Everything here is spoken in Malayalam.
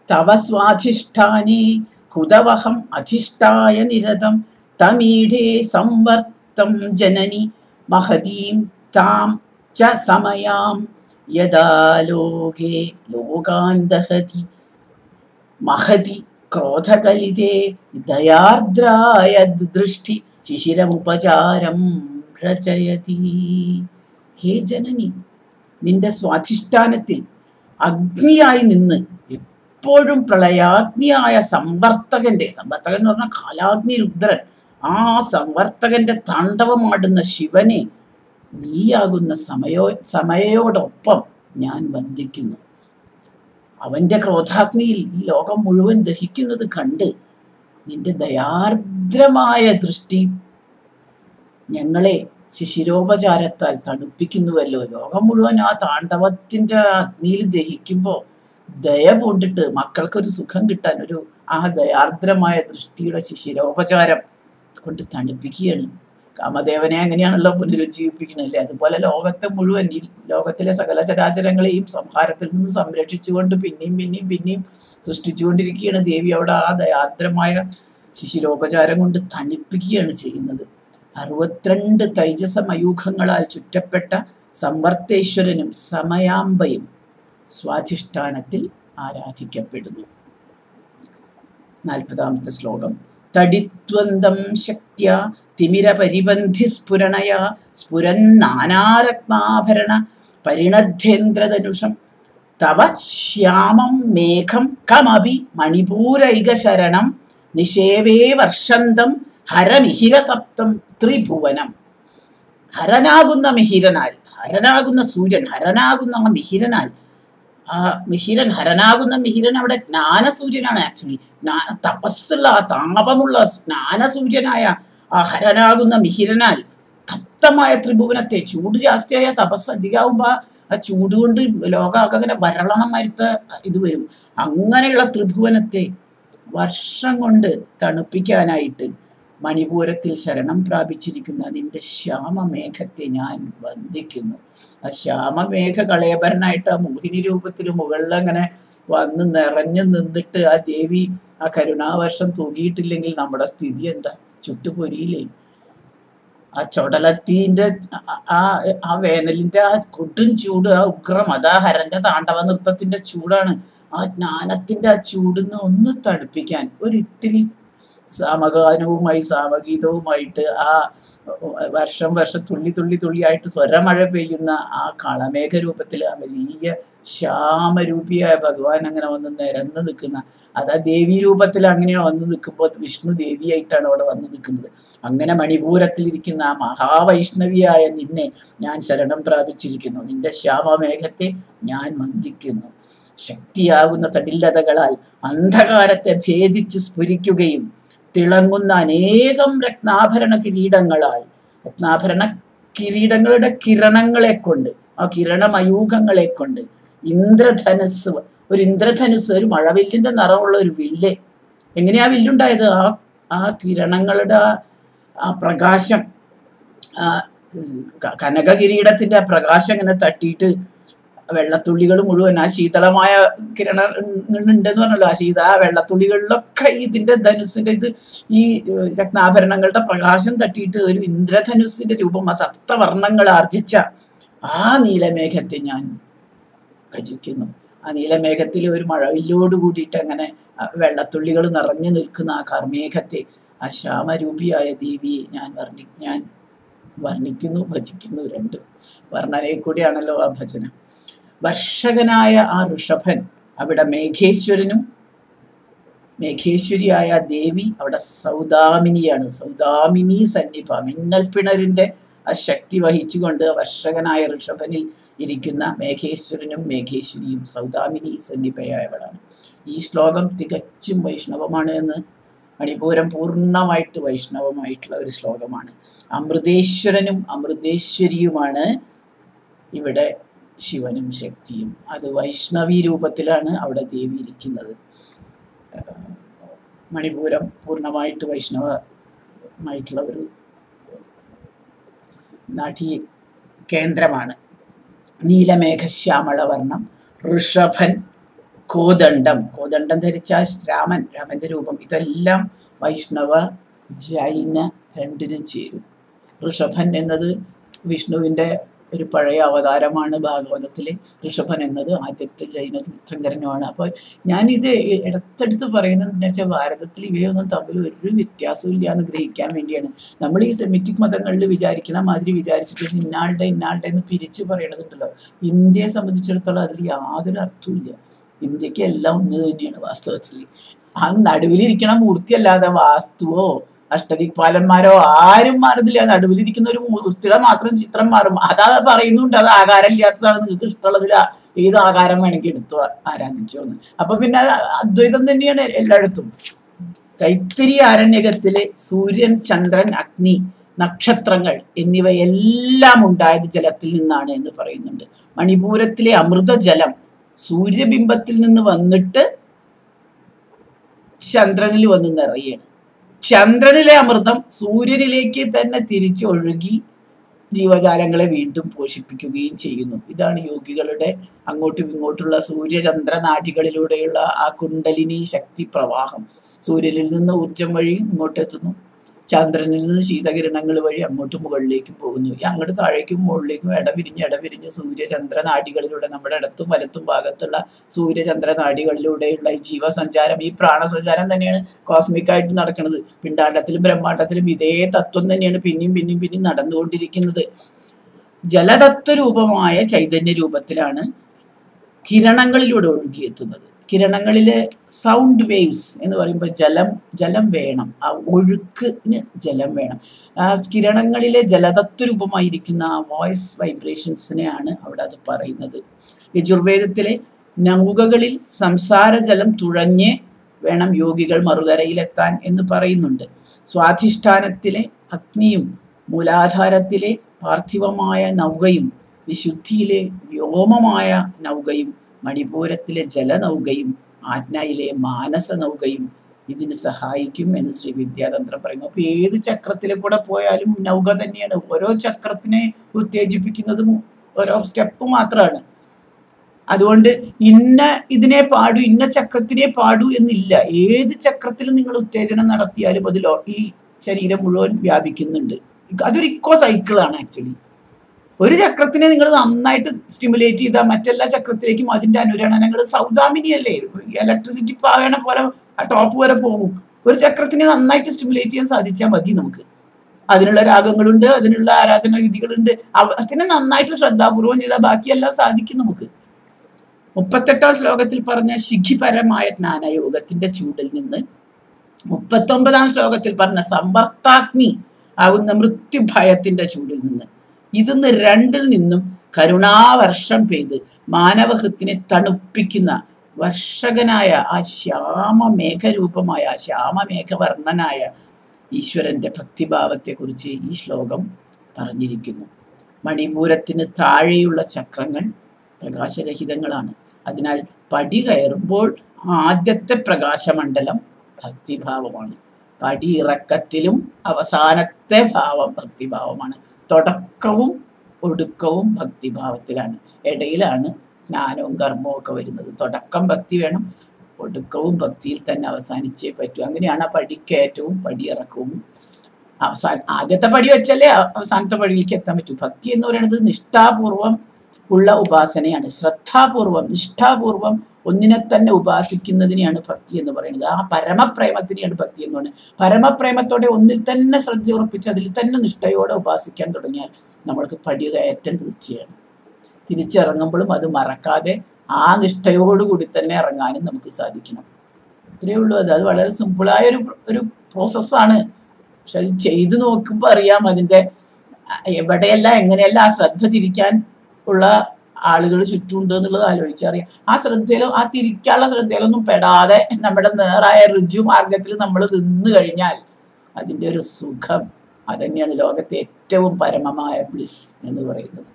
തവ സ്വാധിഷ്ഠാനേ ഹുതവഹം അധിഷ്ഠായ നിരതം തമീഢേ സംവർത്തം ജനനി മഹതീം താം ച സമയാം യദാ ലോകേ ലോകാൻ ദഹതി മഹതി ക്രോധകലിതേ ദയാർദ്രായ ദൃഷ്ടി ശിശിരമുപചാരം രചയതി. ഹേ ജനനി, നിന്റെ സ്വാധിഷ്ഠാനത്തിൽ അഗ്നിയായി നിന്ന് എപ്പോഴും പ്രളയാഗ്നിയായ സംവർത്തകൻ എന്ന് പറഞ്ഞാൽ കാലാഗ്നി രുദ്രൻ, ആ സംവർത്തകന്റെ താണ്ഡവമാടുന്ന ശിവനെ നീയാകുന്ന സമയോടൊപ്പം ഞാൻ വന്ദിക്കുന്നു. അവന്റെ ക്രോധാഗ്നിയിൽ ഈ ലോകം മുഴുവൻ ദഹിക്കുന്നത് കണ്ട് നിന്റെ ദയാർദ്രമായ ദൃഷ്ടി ഞങ്ങളെ ശിശിരോപചാരത്താൽ തണുപ്പിക്കുന്നുവല്ലോ. ലോകം മുഴുവൻ ആ താണ്ഡവത്തിന്റെ അഗ്നിയിൽ ദഹിക്കുമ്പോൾ ദയ പൂണ്ടിട്ട് മക്കൾക്കൊരു സുഖം കിട്ടാൻ ആ ദയാർദ്രമായ ദൃഷ്ടിയുടെ ശിശിരോപചാരം കൊണ്ട് തണുപ്പിക്കുകയാണ്. കാമദേവനെ അങ്ങനെയാണല്ലോ പുനരുജ്ജീവിപ്പിക്കണല്ലേ. അതുപോലെ ലോകത്തെ മുഴുവൻ, ഈ ലോകത്തിലെ സകല ചരാചരങ്ങളെയും സംഹാരത്തിൽ നിന്ന് സംരക്ഷിച്ചുകൊണ്ട് പിന്നെയും സൃഷ്ടിച്ചുകൊണ്ടിരിക്കുകയാണ് ദേവി. അവിടെ ആ ദയാർദ്രമായ ശിശിരോപചാരം കൊണ്ട് തണുപ്പിക്കുകയാണ് ചെയ്യുന്നത്. 62 തൈജസമയൂഖങ്ങളാൽ ചുറ്റപ്പെട്ട സംവർത്തേശ്വരനും സമയാംബയും സ്വാധിഷ്ഠാനത്തിൽ ആരാധിക്കപ്പെടുന്നു. 40ാമത്തെ ശ്ലോകം. തടിത്വന്തം ശക്ത്യ തിമിരപരിബന്ധി സ്ഫുരണയാ സ്ഫുരൻ നാനാരത്നാഭരണ പരിണദ്ധേന്ദ്രധനുഷം തവ ശ്യാമം മേഘം കമപി മണിപൂരൈകശരണം നിഷേവേ വർഷന്തം ഹരമിഹിരതപ്തം ത്രിഭുവനം. ഹരനാകുന്ന മിഹിരനാൽ, ഹരനാകുന്ന സൂര്യൻ, ഹരനാകുന്ന മിഹിരനാൽ, ആ മിഹിരൻ, ഹരനാകുന്ന മിഹിരൻ അവിടെ ജ്ഞാനസൂര്യനാണ്. ആക്ച്വലി തപസ്സുള്ള, താപമുള്ള ജ്ഞാനസൂര്യനായ ആ ഹരനാകുന്ന മിഹിരനാൽ തപ്തമായ ത്രിഭുവനത്തെ, ചൂട് ജാസ്തിയായ തപസ് അധികമാകുമ്പോ ആ ചൂട് കൊണ്ട് ലോകമൊക്കെ അങ്ങനെ വരളണം മരുത്ത ഇത് വരും. അങ്ങനെയുള്ള ത്രിഭുവനത്തെ വർഷം കൊണ്ട് തണുപ്പിക്കാനായിട്ട് മണിപൂരത്തിൽ ശരണം പ്രാപിച്ചിരിക്കുന്ന നിന്റെ ശ്യാമമേഘത്തെ ഞാൻ വന്ദിക്കുന്നു. ആ ശ്യാമമേഘ കളയഭരനായിട്ട് ആ മോഹിനി രൂപത്തിൽ മുകളിൽ അങ്ങനെ വന്ന് നിറഞ്ഞു നിന്നിട്ട് ആ ദേവി ആ കരുണാവർഷം തൂകിയിട്ടില്ലെങ്കിൽ നമ്മുടെ സ്ഥിതി എന്താ? ചുട്ടുപൊരിയില്ലേ? ആ ചൊടലത്തിന്റെ ആ വേനലിന്റെ ആ കൊടും ചൂട്, ആ ഉഗ്രം, അതാ ഹരന്റെ താണ്ഡവ നൃത്തത്തിന്റെ ചൂടാണ്. ആ ജ്ഞാനത്തിന്റെ ആ ചൂടിന്ന് ഒന്ന് തണുപ്പിക്കാൻ ഒരിത്തിരി സാമഗാനവുമായി സാമഗീതവുമായിട്ട് ആ വർഷം തുള്ളിയായിട്ട് സ്വരമഴ പെയ്യുന്ന ആ കളമേഘ രൂപത്തിൽ ആ വലിയ ശ്യാമരൂപിയായ ഭഗവാൻ അങ്ങനെ വന്ന് നിരന്ന് നിൽക്കുന്ന, അതാ ദേവീ രൂപത്തിൽ അങ്ങനെ വന്ന് നിൽക്കുമ്പോൾ വിഷ്ണു ദേവിയായിട്ടാണ് അവിടെ വന്ന് നിൽക്കുന്നത്. അങ്ങനെ മണിപൂരത്തിലിരിക്കുന്ന ആ മഹാവൈഷ്ണവിയായ നിന്നെ ഞാൻ ശരണം പ്രാപിച്ചിരിക്കുന്നു. നിന്റെ ശ്യാമമേഘത്തെ ഞാൻ വന്ദിക്കുന്നു. ശക്തിയാകുന്ന തടില്ലതകളാൽ അന്ധകാരത്തെ ഭേദിച്ച് സ്ഫുരിക്കുകയും തിളങ്ങുന്ന അനേകം രത്നാഭരണ കിരീടങ്ങളുടെ കിരണങ്ങളെ കൊണ്ട്, ആ കിരണമയൂഖങ്ങളെ കൊണ്ട് ഇന്ദ്രധനുസ്, ഒരു മഴവില്ലിന്റെ നിറമുള്ള ഒരു വില്ല്. എങ്ങനെയാ വില്ലുണ്ടായത്? ആ കിരണങ്ങളുടെ ആ പ്രകാശം, കനക കിരീടത്തിന്റെ ആ പ്രകാശം ഇങ്ങനെ തട്ടിയിട്ട് വെള്ളത്തുള്ളികൾ മുഴുവൻ, ആ ശീതളമായ കിരണം ഉണ്ടെന്ന് പറഞ്ഞല്ലോ, ആ വെള്ളത്തുള്ളികളിലൊക്കെ ഇതിന്റെ ധനുസിന്റെ ഈ രത്നാഭരണങ്ങളുടെ പ്രകാശം തട്ടിയിട്ട് ഒരു ഇന്ദ്രധനുസിന്റെ രൂപം, ആ സപ്തവർണ്ണങ്ങൾ ആർജിച്ച ആ നീലമേഘത്തെ ഞാൻ ഭജിക്കുന്നു. ആ നീലമേഘത്തിൽ ഒരു മഴവില്ലോട് കൂടിയിട്ട് അങ്ങനെ വെള്ളത്തുള്ളികൾ നിറഞ്ഞു നിൽക്കുന്ന ആ കർമേഘത്തെ, ആ ശ്യാമരൂപിയായ ദേവിയെ ഞാൻ വർണ്ണിക്കുന്നു, ഭജിക്കുന്നു. രണ്ടും വർണ്ണനയെ കൂടിയാണല്ലോ ആ ഭജനം. വർഷകനായ ആ ഋഷഭൻ അവിടെ മേഘേശ്വരിയായ ദേവി അവിടെ സൗദാമിനിയാണ്. സൗദാമിനി സന്നിഭ, മിന്നൽപ്പിണരിന്റെ ആ ശക്തി വഹിച്ചുകൊണ്ട് വർഷകനായ ഋഷഭനിൽ ഇരിക്കുന്ന മേഘേശ്വരനും മേഘേശ്വരിയും സൗദാമിനി സന്നിഭയായവളാണ്. ഈ ശ്ലോകം തികച്ചും വൈഷ്ണവമാണ് എന്ന്, മണിപൂരം പൂർണ്ണമായിട്ട് വൈഷ്ണവമായിട്ടുള്ള ഒരു ശ്ലോകമാണ്. അമൃതേശ്വരനും അമൃതേശ്വരിയുമാണ് ഇവിടെ ശിവനും ശക്തിയും. അത് വൈഷ്ണവി രൂപത്തിലാണ് അവിടെ ദേവി ഇരിക്കുന്നത്. മണിപൂരം പൂർണ്ണമായിട്ട് വൈഷ്ണവമായിട്ടുള്ള ഒരു നാടീ കേന്ദ്രമാണ്. നീലമേഘശ്യാമളവർണ്ണം ഋഷഭൻ കോദണ്ഡം ധരിച്ച രാമന്റെ രൂപം, ഇതെല്ലാം വൈഷ്ണവ ജൈന രണ്ടിനും ചേരും. ഋഷഭൻ എന്നത് വിഷ്ണുവിന്റെ ഒരു പഴയ അവതാരമാണ് ഭാഗവതത്തിലെ. ഋഷഭൻ എന്നത് ആദ്യത്തെ ജൈന തീർത്ഥങ്കരനുമാണ്. അപ്പോൾ ഞാനിത് ഇടത്തെടുത്ത് പറയുന്നത് എന്ന് വെച്ചാൽ ഭാരതത്തിൽ ഇവയൊന്നും തമ്മിൽ ഒരു വ്യത്യാസവും ഇല്ല എന്ന് ഗ്രഹിക്കാൻ വേണ്ടിയാണ്. നമ്മൾ ഈ സെമിറ്റിക് മതങ്ങളിൽ വിചാരിക്കണ മാതിരി വിചാരിച്ചിട്ട് ഇന്നാളുടെ എന്ന് പിരിച്ചു പറയണതുണ്ടല്ലോ. ഇന്ത്യയെ സംബന്ധിച്ചിടത്തോളം അതിൽ യാതൊരു അർത്ഥവും ഇല്ല. ഇന്ത്യക്ക് എല്ലാം ഒന്ന് തന്നെയാണ് വാസ്തവത്തിൽ. ആ നടുവിലിരിക്കണ മൂർത്തിയല്ലാതെ വാസ്തുവോ അഷ്ടദിക്പാലന്മാരോ ആരും മാറുന്നില്ല. നടുവിലിരിക്കുന്ന ഒരു മൂർത്തിയുടെ മാത്രം ചിത്രം മാറും. അതാ പറയുന്നുണ്ട്, അത് ആകാരം ഇല്ലാത്തതാണ്, നിങ്ങൾക്ക് ഇഷ്ടമുള്ളതിൽ ഏത് ആകാരം വേണമെങ്കിൽ എടുത്തു ആരാധിച്ചോന്ന്. അപ്പൊ പിന്നെ അദ്വൈതം തന്നെയാണ് എല്ലായിടത്തും. തൈത്തിരി ആരണ്യകത്തിലെ സൂര്യൻ, ചന്ദ്രൻ, അഗ്നി, നക്ഷത്രങ്ങൾ എന്നിവയെല്ലാം ഉണ്ടായത് ജലത്തിൽ നിന്നാണ് എന്ന് പറയുന്നുണ്ട്. മണിപൂരത്തിലെ അമൃതജലം സൂര്യബിംബത്തിൽ നിന്ന് വന്നിട്ട് ചന്ദ്രനിൽ വന്ന് നിറയാണ്. ചന്ദ്രനിലെ അമൃതം സൂര്യനിലേക്ക് തന്നെ തിരിച്ചൊഴുകി ജീവജാലങ്ങളെ വീണ്ടും പോഷിപ്പിക്കുകയും ചെയ്യുന്നു. ഇതാണ് യോഗികളുടെ അങ്ങോട്ടും ഇങ്ങോട്ടുള്ള സൂര്യചന്ദ്ര നാഡികളിലൂടെയുള്ള ആ കുണ്ടലിനി ശക്തി പ്രവാഹം. സൂര്യനിൽ നിന്ന് ഊർജം വഴി ഇങ്ങോട്ടെത്തുന്നു, ചന്ദ്രനിൽ നിന്ന് ശീതകിരണങ്ങൾ വഴി അങ്ങോട്ടും മുകളിലേക്കും പോകുന്നു. ഈ അങ്ങോട്ട് താഴേക്കും മുകളിലേക്കും ഇടവിരിഞ്ഞ് സൂര്യചന്ദ്ര നാഡികളിലൂടെ, നമ്മുടെ ഇടത്തും വലത്തും ഭാഗത്തുള്ള സൂര്യചന്ദ്ര നാഡികളിലൂടെയുള്ള ഈ ജീവസഞ്ചാരം, ഈ പ്രാണസഞ്ചാരം തന്നെയാണ് കോസ്മിക്കായിട്ട് നടക്കുന്നത്. പിണ്ടാണ്ടത്തിലും ബ്രഹ്മാണ്ടത്തിലും ഇതേ തത്വം തന്നെയാണ് പിന്നെയും നടന്നുകൊണ്ടിരിക്കുന്നത്. ജലതത്വരൂപമായ ചൈതന്യ രൂപത്തിലാണ് കിരണങ്ങളിലൂടെ ഒഴുകിയെത്തുന്നത്. കിരണങ്ങളിലെ സൗണ്ട് വേവ്സ് എന്ന് പറയുമ്പോൾ ജലം വേണം, ആ ഒഴുക്കിന് ജലം വേണം. ആ കിരണങ്ങളിലെ ജലതത്വരൂപമായിരിക്കുന്ന ആ വോയിസ് വൈബ്രേഷൻസിനെയാണ് അവിടെ അത് പറയുന്നത്. യജുർവേദത്തിലെ നൗകകളിൽ സംസാരജലം തുഴഞ്ഞ് വേണം യോഗികൾ മറുകരയിലെത്താൻ എന്ന് പറയുന്നുണ്ട്. സ്വാധിഷ്ഠാനത്തിലെ അഗ്നിയും മൂലാധാരത്തിലെ പാർത്ഥിവമായ നൗകയും വിശുദ്ധിയിലെ വ്യോമമായ നൗകയും മണിപൂരത്തിലെ ജലനൗകയും ആജ്ഞയിലെ മാനസ നൗകയും ഇതിന് സഹായിക്കും എന്ന് ശ്രീ വിദ്യാതന്ത്രം പറയുന്നു. അപ്പൊ ഏത് ചക്രത്തിലെ കൂടെ പോയാലും നൗക തന്നെയാണ്. ഓരോ ചക്രത്തിനെ ഉത്തേജിപ്പിക്കുന്നതും ഓരോ സ്റ്റെപ്പ് മാത്രമാണ്. അതുകൊണ്ട് ഇതിനെ പാടൂ, ഇന്ന ചക്രത്തിനെ പാടൂ എന്നില്ല. ഏത് ചക്രത്തിലും നിങ്ങൾ ഉത്തേജനം നടത്തിയാലും അതിൽ ഈ ശരീരം മുഴുവൻ വ്യാപിക്കുന്നുണ്ട്. അതൊരു ഇക്കോ സൈക്കിളാണ് ആക്ച്വലി. ഒരു ചക്രത്തിനെ നിങ്ങൾ നന്നായിട്ട് സ്റ്റിമുലേറ്റ് ചെയ്താൽ മറ്റെല്ലാ ചക്രത്തിലേക്കും അതിന്റെ അനുരണനങ്ങൾ സൗദാമിനിയല്ലേ, ഇലക്ട്രിസിറ്റി പാവേണ പോലെ ടോപ്പ് വരെ പോകും. ഒരു ചക്രത്തിനെ നന്നായിട്ട് സ്റ്റിമുലേറ്റ് ചെയ്യാൻ സാധിച്ചാൽ മതി നമുക്ക്. അതിനുള്ള രാഗങ്ങളുണ്ട്, അതിനുള്ള ആരാധന രീതികളുണ്ട്. അതിനെ നന്നായിട്ട് ശ്രദ്ധാപൂർവം ചെയ്താൽ ബാക്കിയെല്ലാം സാധിക്കും നമുക്ക്. 38ാം ശ്ലോകത്തിൽ പറഞ്ഞ ശിഖിപരമായ ജ്ഞാനയോഗത്തിന്റെ ചൂടിൽ നിന്ന് 39ാം ശ്ലോകത്തിൽ പറഞ്ഞ സമ്പർത്താഗ്നി ആകുന്ന മൃത്യുഭയത്തിന്റെ ചൂടിൽ നിന്ന്, ഇതിന്ന് രണ്ടിൽ നിന്നും കരുണാവർഷം പെയ്ത് മാനവഹൃത്തിനെ തണുപ്പിക്കുന്ന വർഷകനായ ആ ശ്യാമമേഘരൂപമായ ശ്യാമമേഘവർണ്ണനായ ഈശ്വരന്റെ ഭക്തിഭാവത്തെക്കുറിച്ച് ഈ ശ്ലോകം പറഞ്ഞിരിക്കുന്നു. മണിപൂരത്തിന് താഴെയുള്ള ചക്രങ്ങൾ പ്രകാശരഹിതങ്ങളാണ്. അതിനാൽ പടി കയറുമ്പോൾ ആദ്യത്തെ പ്രകാശമണ്ഡലം ഭക്തിഭാവമാണ്. പടി ഇറക്കത്തിലും അവസാനത്തെ ഭാവം ഭക്തിഭാവമാണ്. തുടക്കവും ഒടുക്കവും ഭക്തിഭാവത്തിലാണ്. ഇടയിലാണ് ജ്ഞാനവും കർമ്മവും ഒക്കെ വരുന്നത്. തുടക്കം ഭക്തി വേണം, ഒടുക്കവും ഭക്തിയിൽ തന്നെ അവസാനിച്ചേ പറ്റൂ. അങ്ങനെയാണ് ആ പടിക്കയറ്റവും പടിയിറക്കവും. ആദ്യത്തെ പടി വെച്ചല്ലേ അവസാനത്തെ പടിയിലേക്ക് എത്താൻ പറ്റൂ. ഭക്തി എന്ന് പറയുന്നത് നിഷ്ഠാപൂർവം ഉള്ള ഉപാസനയാണ്. ശ്രദ്ധാപൂർവം നിഷ്ഠാപൂർവം ഒന്നിനെ തന്നെ ഉപാസിക്കുന്നതിനെയാണ് ഭക്തി എന്ന് പറയുന്നത്. ആ പരമപ്രേമത്തിനെയാണ് ഭക്തി എന്ന് പറയുന്നത്. പരമപ്രേമത്തോടെ ഒന്നിൽ തന്നെ ശ്രദ്ധ ഉറപ്പിച്ച് അതിൽ തന്നെ നിഷ്ഠയോടെ ഉപാസിക്കാൻ തുടങ്ങിയാൽ നമ്മൾക്ക് പടി കയറ്റം തീർച്ചയാണ്. തിരിച്ചിറങ്ങുമ്പോഴും അത് മറക്കാതെ ആ നിഷ്ഠയോടുകൂടി തന്നെ ഇറങ്ങാനും നമുക്ക് സാധിക്കണം. ഇത്രയേ ഉള്ളൂ. അത് വളരെ സിമ്പിളായ ഒരു പ്രോസസ്സാണ്. പക്ഷെ അത് ചെയ്തു നോക്കുമ്പോൾ അറിയാം അതിൻ്റെ എവിടെയല്ല എങ്ങനെയല്ല ആ ശ്രദ്ധ തിരിക്കാൻ ഉള്ള ആളുകൾ ചുറ്റുമുണ്ട് എന്നുള്ളത് ആലോചിച്ചറിയാം. ആ ശ്രദ്ധയിലോ ആ തിരിക്കാനുള്ള ശ്രദ്ധയിലൊന്നും പെടാതെ നമ്മുടെ നേറായ ഋജു മാർഗത്തിൽ നമ്മൾ നിന്ന് കഴിഞ്ഞാൽ അതിൻ്റെ ഒരു സുഖം, അതന്നെയാണ് ലോകത്തെ ഏറ്റവും പരമമായ ബ്ലിസ് എന്ന് പറയുന്നത്.